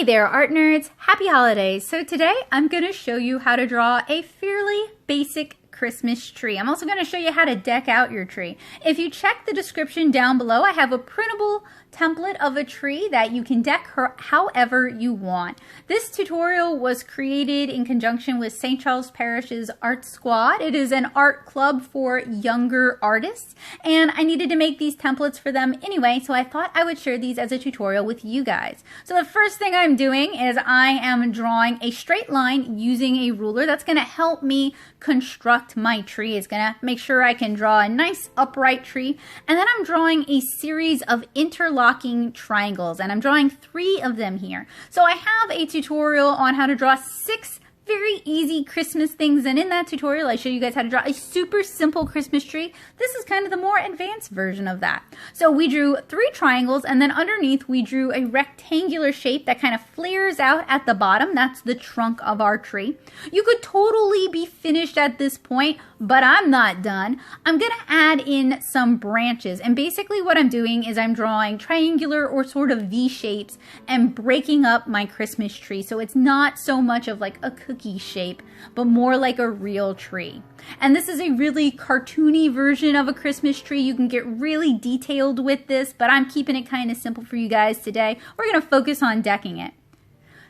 Hey there, art nerds! Happy holidays! So today I'm going to show you how to draw a fairly basic Christmas tree. I'm also going to show you how to deck out your tree. If you check the description down below, I have a printable template of a tree that you can deck however you want. This tutorial was created in conjunction with St. Charles Parish's Art Squad. It is an art club for younger artists, and I needed to make these templates for them anyway, so I thought I would share these as a tutorial with you guys. So the first thing I'm doing is I am drawing a straight line using a ruler. That's going to help me construct my tree. It's going to make sure I can draw a nice upright tree. And then I'm drawing a series of interlocking triangles, and I'm drawing 3 of them here. So I have a tutorial on how to draw 6 very easy Christmas things, and in that tutorial I show you guys how to draw a super simple Christmas tree. This is kind of the more advanced version of that. So we drew 3 triangles, and then underneath we drew a rectangular shape that kind of flares out at the bottom. That's the trunk of our tree. You could totally be finished at this point, but I'm not done. I'm gonna add in some branches, and basically what I'm doing is I'm drawing triangular or sort of V shapes and breaking up my Christmas tree, so it's not so much of like a cookie shape, but more like a real tree. And this is a really cartoony version of a Christmas tree. You can get really detailed with this, but I'm keeping it kind of simple for you guys today. We're gonna focus on decking it.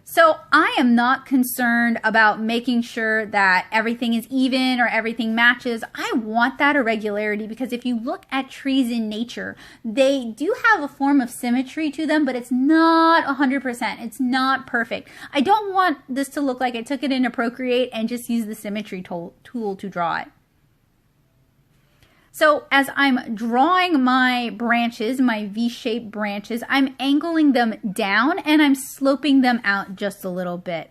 So I am not concerned about making sure that everything is even or everything matches. I want that irregularity because if you look at trees in nature, they do have a form of symmetry to them, but it's not 100%. It's not perfect. I don't want this to look like I took it into Procreate and just used the symmetry tool to draw it. So as I'm drawing my branches, my V-shaped branches, I'm angling them down and I'm sloping them out just a little bit.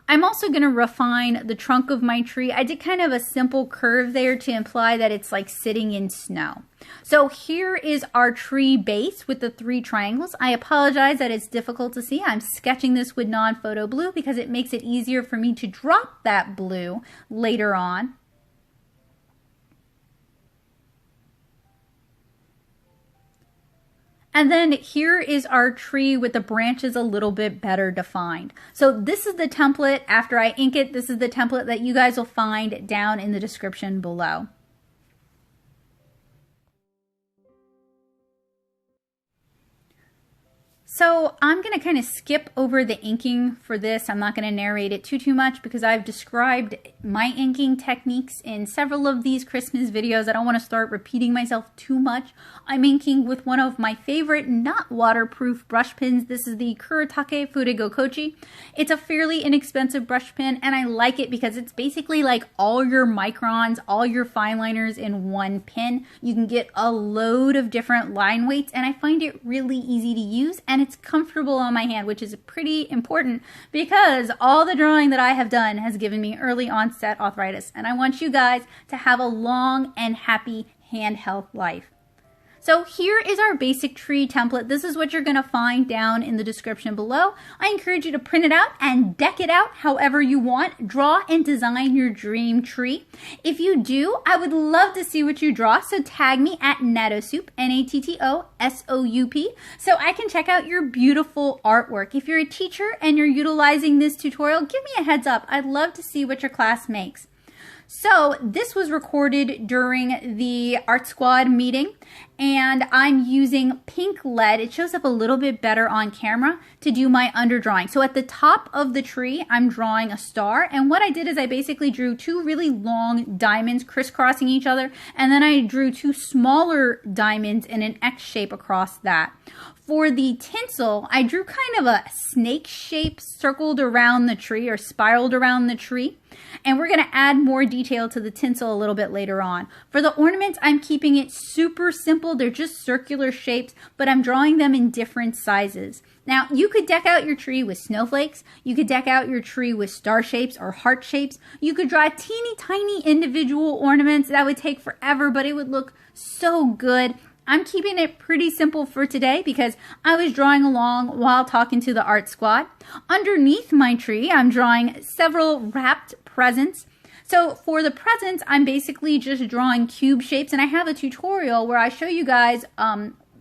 I'm also going to refine the trunk of my tree. I did kind of a simple curve there to imply that it's like sitting in snow. So here is our tree base with the 3 triangles. I apologize that it's difficult to see. I'm sketching this with non-photo blue because it makes it easier for me to drop that blue later on. And then here is our tree with the branches a little bit better defined. So this is the template. After I ink it, this is the template that you guys will find down in the description below. So I'm going to kind of skip over the inking for this. I'm not going to narrate it too much because I've described my inking techniques in several of these Christmas videos. I don't want to start repeating myself too much. I'm inking with one of my favorite not waterproof brush pens. This is the Kuretake Furigo Kochi. It's a fairly inexpensive brush pen, and I like it because it's basically like all your microns, all your fine liners in one pen. You can get a load of different line weights, and I find it really easy to use, and it's comfortable on my hand, which is pretty important because all the drawing that I have done has given me early onset arthritis, and I want you guys to have a long and happy hand health life. So here is our basic tree template. This is what you're going to find down in the description below. I encourage you to print it out and deck it out however you want. Draw and design your dream tree. If you do, I would love to see what you draw, so tag me at Nattosoup, N-A-T-T-O-S-O-U-P, so I can check out your beautiful artwork. If you're a teacher and you're utilizing this tutorial, give me a heads up. I'd love to see what your class makes. So this was recorded during the Art Squad meeting, and I'm using pink lead. It shows up a little bit better on camera to do my underdrawing. So at the top of the tree, I'm drawing a star, and what I did is I basically drew 2 really long diamonds crisscrossing each other, and then I drew 2 smaller diamonds in an X shape across that. For the tinsel, I drew kind of a snake shape circled around the tree or spiraled around the tree. And we're going to add more detail to the tinsel a little bit later on. For the ornaments, I'm keeping it super simple. They're just circular shapes, but I'm drawing them in different sizes. Now, you could deck out your tree with snowflakes. You could deck out your tree with star shapes or heart shapes. You could draw teeny tiny individual ornaments. That would take forever, but it would look so good. I'm keeping it pretty simple for today because I was drawing along while talking to the art squad. Underneath my tree, I'm drawing several wrapped presents. So for the presents, I'm basically just drawing cube shapes, and I have a tutorial where I show you guys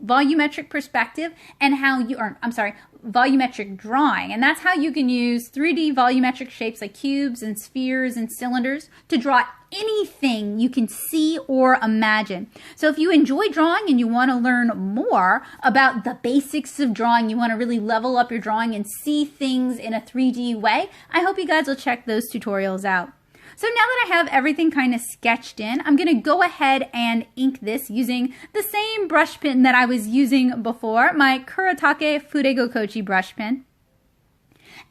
volumetric perspective and how you, or I'm sorry, volumetric drawing, and that's how you can use 3D volumetric shapes like cubes and spheres and cylinders to draw anything you can see or imagine. So if you enjoy drawing and you want to learn more about the basics of drawing, you want to really level up your drawing and see things in a 3D way, I hope you guys will check those tutorials out. So now that I have everything kind of sketched in, I'm going to go ahead and ink this using the same brush pen that I was using before, my Kuretake Fudego Kochi brush pen.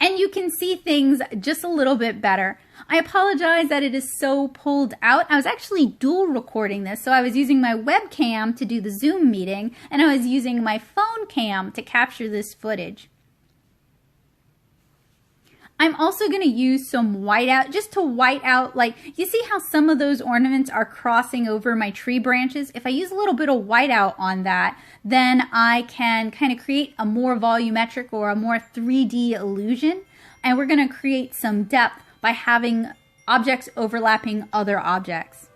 And you can see things just a little bit better. I apologize that it is so pulled out. I was actually dual recording this, so I was using my webcam to do the Zoom meeting, and I was using my phone cam to capture this footage. I'm also going to use some whiteout just to white out, like, you see how some of those ornaments are crossing over my tree branches? If I use a little bit of whiteout on that, then I can kind of create a more volumetric or a more 3D illusion. And we're going to create some depth by having objects overlapping other objects.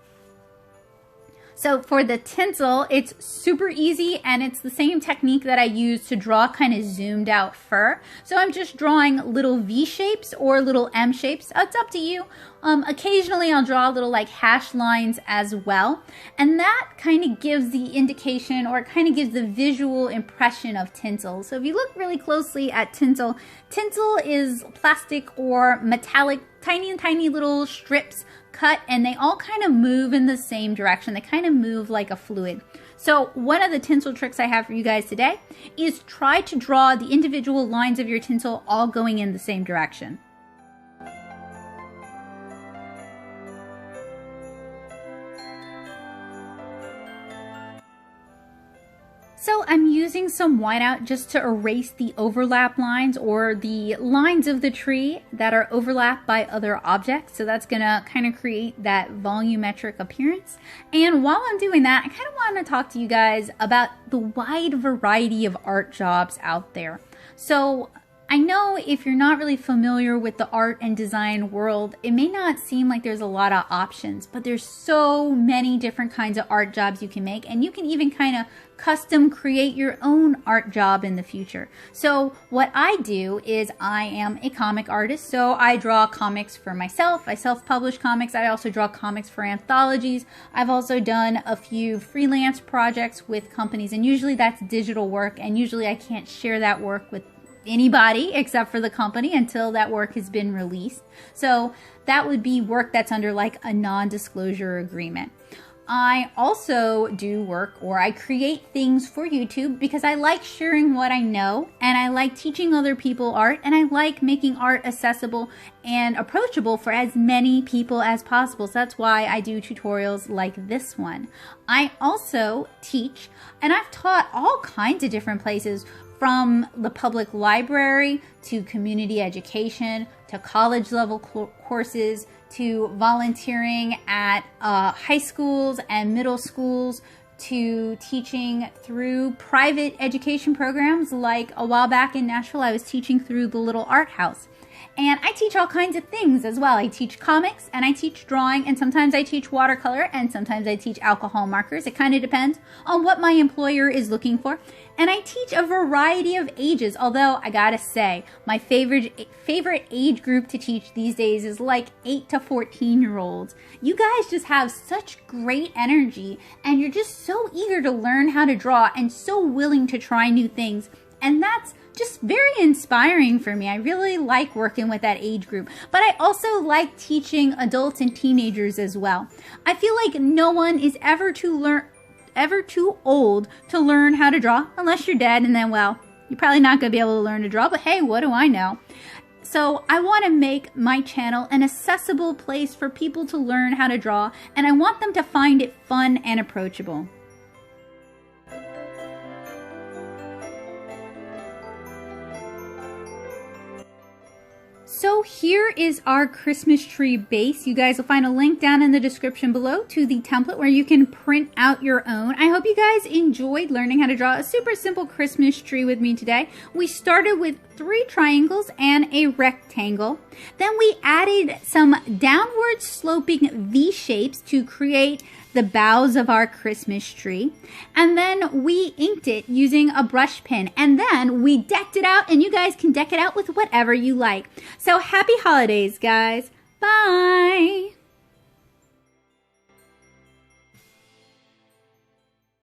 So for the tinsel, it's super easy, and it's the same technique that I use to draw kind of zoomed out fur. So I'm just drawing little V shapes or little M shapes. It's up to you. Occasionally I'll draw little like hash lines as well. And that kind of gives the indication, or it kind of gives the visual impression of tinsel. So if you look really closely at tinsel, tinsel is plastic or metallic, tiny little strips cut, and they all kind of move in the same direction. They kind of move like a fluid. So one of the tinsel tricks I have for you guys today is try to draw the individual lines of your tinsel all going in the same direction. So I'm using some whiteout just to erase the overlap lines, or the lines of the tree that are overlapped by other objects. So that's gonna kind of create that volumetric appearance. And while I'm doing that, I kind of want to talk to you guys about the wide variety of art jobs out there. So I know if you're not really familiar with the art and design world, it may not seem like there's a lot of options, but there's so many different kinds of art jobs you can make, and you can even kind of custom create your own art job in the future. So what I do is I am a comic artist, so I draw comics for myself. I self-publish comics. I also draw comics for anthologies. I've also done a few freelance projects with companies, and usually that's digital work, and usually I can't share that work with anybody except for the company until that work has been released. So that would be work that's under like a non-disclosure agreement. I also do work, or I create things for YouTube because I like sharing what I know, and I like teaching other people art, and I like making art accessible and approachable for as many people as possible. So that's why I do tutorials like this one. I also teach, and I've taught all kinds of different places, from the public library to community education to college level courses to volunteering at high schools and middle schools to teaching through private education programs. Like a while back in Nashville, I was teaching through the Little Art House. And I teach all kinds of things as well. I teach comics, and I teach drawing, and sometimes I teach watercolor, and sometimes I teach alcohol markers. It kind of depends on what my employer is looking for. And I teach a variety of ages, although I gotta say, my favorite age group to teach these days is like 8 to 14-year-olds. You guys just have such great energy, and you're just so eager to learn how to draw and so willing to try new things. And that's just very inspiring for me. I really like working with that age group, but I also like teaching adults and teenagers as well. I feel like no one is ever too old to learn how to draw, unless you're dead, and then, well, you're probably not going to be able to learn to draw, but hey, what do I know? So I want to make my channel an accessible place for people to learn how to draw, and I want them to find it fun and approachable. So here is our Christmas tree base. You guys will find a link down in the description below to the template where you can print out your own. I hope you guys enjoyed learning how to draw a super simple Christmas tree with me today. We started with 3 triangles and a rectangle. Then we added some downward sloping V shapes to create the boughs of our Christmas tree. And then we inked it using a brush pen. And then we decked it out, and you guys can deck it out with whatever you like. So happy holidays, guys. Bye.